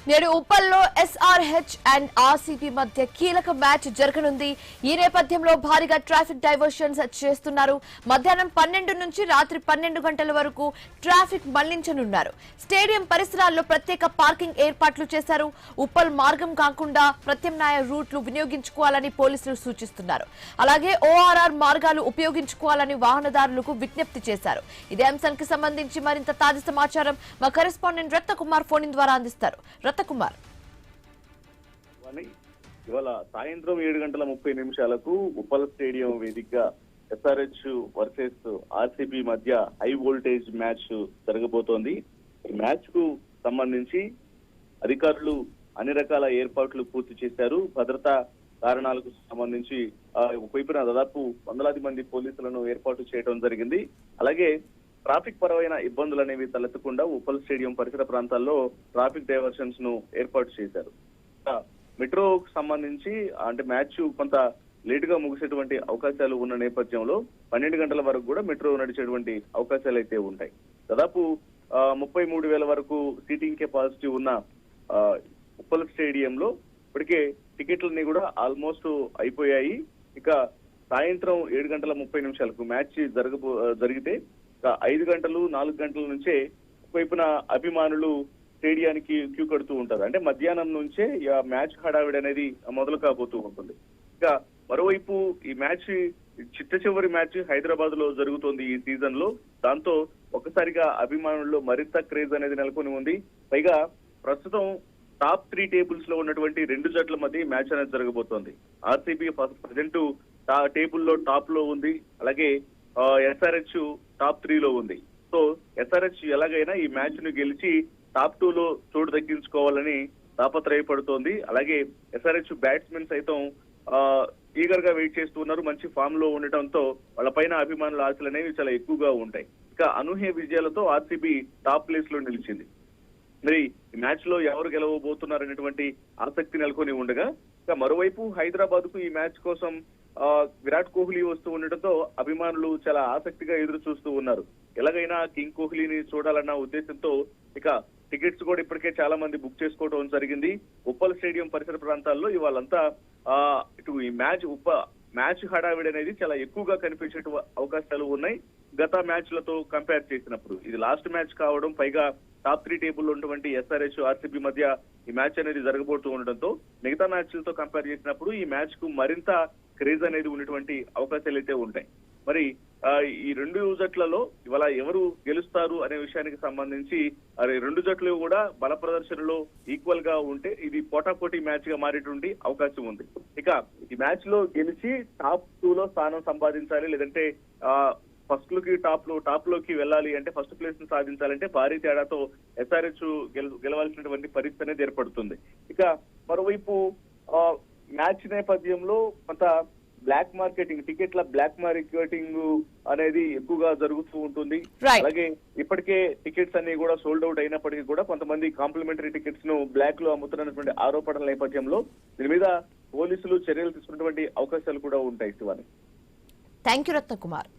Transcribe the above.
నేడు ఉప్పల్లో SRH and RCB మధ్య కీలక మ్యాచ్ జరగనుంది. ఈ నేపథ్యంలో భారీగా ట్రాఫిక్ డైవర్షన్స్ చేస్తున్నారు. మధ్యాహ్నం 12 నుంచి రాత్రి 12 గంటల వరకు ట్రాఫిక్ మళ్లించనున్నారు. స్టేడియం పరిసరాల్లో ప్రత్యేక పార్కింగ్ ఏర్పాట్లు చేశారు. ఉప్పల్ మార్గం కాకుండా ప్రత్యామ్నాయ రూట్లు వినియోగించుకోవాలని పోలీసులు సూచిస్తున్నారు. అలాగే ఓఆర్ఆర్ మార్గాలు ఉపయోగించుకోవాలని వాహనదారులకు విజ్ఞప్తి చేశారు. ఇదే అంశానికి సంబంధించి మరింత తాజా సమాచారం మా కరెస్పాండెంట్ రత్నకుమార్ ఫోన్ ద్వారా అందిస్తారు. రత్నకుమార్, ఇవాళ సాయంత్రం 7:30 ఉప్పల్ స్టేడియం వేదికగా ఎస్ఆర్హెచ్ వర్సెస్ ఆర్సీబీ మధ్య హై వోల్టేజ్ మ్యాచ్ జరగబోతోంది. ఈ మ్యాచ్ కు సంబంధించి అధికారులు అన్ని రకాల ఏర్పాట్లు పూర్తి చేశారు. భద్రతా కారణాలకు సంబంధించి ఒకవైపున దాదాపు వందలాది మంది పోలీసులను ఏర్పాటు చేయడం జరిగింది. అలాగే ట్రాఫిక్ పరమైన ఇబ్బందులు అనేవి తలెత్తకుండా ఉప్పల్ స్టేడియం పరిసర ప్రాంతాల్లో ట్రాఫిక్ డైవర్షన్స్ ను ఏర్పాటు చేశారు. మెట్రోకు సంబంధించి అంటే మ్యాచ్ కొంత లేట్ గా ముగిసేటువంటి అవకాశాలు ఉన్న నేపథ్యంలో 12 గంటల వరకు కూడా మెట్రో నడిచేటువంటి అవకాశాలు అయితే ఉంటాయి. దాదాపు 33,000 వరకు సీటింగ్ కెపాసిటీ ఉన్న ఉప్పల్ స్టేడియంలో ఇప్పటికే టికెట్లన్నీ కూడా ఆల్మోస్ట్ అయిపోయాయి. ఇక సాయంత్రం 7:30 మ్యాచ్ జరిగితే 5 గంటలు 4 గంటల నుంచే ఒకవైపున అభిమానులు స్టేడియానికి క్యూ కడుతూ ఉంటారు. అంటే మధ్యాహ్నం నుంచే మ్యాచ్ హడావిడి అనేది మొదలు కాబోతూ ఉంటుంది. ఇక మరోవైపు ఈ మ్యాచ్ చిట్ట చివరి మ్యాచ్ హైదరాబాద్ లో జరుగుతోంది ఈ సీజన్ లో. దాంతో ఒక్కసారిగా అభిమానుల్లో మరింత క్రేజ్ అనేది నెలకొని ఉంది. పైగా ప్రస్తుతం టాప్ 3 టేబుల్స్ లో ఉన్నటువంటి 2 జట్ల మధ్య మ్యాచ్ అనేది జరగబోతోంది. ఆర్సీబీ ప్రజెంట్ టేబుల్లో టాప్ లో ఉంది. అలాగే ఎస్ఆర్హెచ్ టాప్ 3 లో ఉంది. సో ఎస్ఆర్హెచ్ ఎలాగైనా ఈ మ్యాచ్ ను గెలిచి టాప్ 2 లో చోటు దక్కించుకోవాలని తాపత్రయపడుతోంది. అలాగే ఎస్ఆర్హెచ్ బ్యాట్స్మెన్ సైతం ఈగర్ గా వెయిట్ చేస్తూ ఉన్నారు. మంచి ఫామ్ లో ఉండటంతో వాళ్ళ పైన అభిమానుల ఆశలు అనేవి చాలా ఎక్కువగా ఉంటాయి. ఇక అనూహ్య విజయాలతో ఆర్సీబీ టాప్ ప్లేస్ లో నిలిచింది. మరి ఈ మ్యాచ్ లో ఎవరు గెలవబోతున్నారనేటువంటి ఆసక్తి నెలకొని ఉండగా, ఇక మరోవైపు హైదరాబాద్ కు ఈ మ్యాచ్ కోసం విరాట్ కోహ్లీ వస్తూ ఉండటంతో అభిమానులు చాలా ఆసక్తిగా ఎదురు చూస్తూ ఉన్నారు. ఎలాగైనా కింగ్ కోహ్లీని చూడాలన్న ఉద్దేశంతో ఇక టికెట్స్ కూడా ఇప్పటికే చాలా మంది బుక్ చేసుకోవడం జరిగింది. ఉప్పల్ స్టేడియం పరిసర ప్రాంతాల్లో ఇవాళంతా ఇటు ఈ మ్యాచ్ హడావిడి అనేది చాలా ఎక్కువగా కనిపించే అవకాశాలు ఉన్నాయి. గత మ్యాచ్లతో కంపేర్ చేసినప్పుడు ఇది లాస్ట్ మ్యాచ్ కావడం, పైగా టాప్ 3 టేబుల్ ఉన్నటువంటి ఎస్ఆర్హెచ్ ఆర్సీబీ మధ్య ఈ మ్యాచ్ అనేది జరగబోతూ ఉండడంతో మిగతా మ్యాచ్లతో కంపేర్ చేసినప్పుడు ఈ మ్యాచ్ కు మరింత క్రేజ్ అనేది ఉన్నటువంటి అవకాశాలు అయితే ఉంటాయి. మరి ఈ 2 జట్లలో ఇవాళ ఎవరు గెలుస్తారు అనే విషయానికి సంబంధించి 2 జట్లు కూడా బల ప్రదర్శనలో ఈక్వల్ గా ఉంటే ఇది పోటాపోటీ మ్యాచ్ గా మారేటువంటి అవకాశం ఉంది. ఇక ఈ మ్యాచ్ లో గెలిచి టాప్ 2 లో స్థానం సంపాదించాలి, లేదంటే ఫస్ట్ లోకి టాప్ లోకి వెళ్ళాలి అంటే ఫస్ట్ ప్లేస్ ను సాధించాలంటే భారీ తేడాతో ఎస్ఆర్హెచ్ గెలవాల్సినటువంటి పరిస్థితి అనేది ఏర్పడుతుంది. ఇక మరోవైపు మ్యాచ్ నేపథ్యంలో కొంత టికెట్ల బ్లాక్ మార్కెటింగ్ అనేది ఎక్కువగా జరుగుతూ ఉంటుంది. అలాగే ఇప్పటికే టికెట్స్ అన్ని కూడా సోల్డ్ అవుట్ అయినప్పటికీ కూడా కొంతమంది కాంప్లిమెంటరీ టికెట్స్ ను బ్లాక్ లో అమ్ముతున్నటువంటి ఆరోపణల నేపథ్యంలో దీని మీద పోలీసులు చర్యలు తీసుకున్నటువంటి అవకాశాలు కూడా ఉంటాయి. Shivani, thank you Ratnakumar.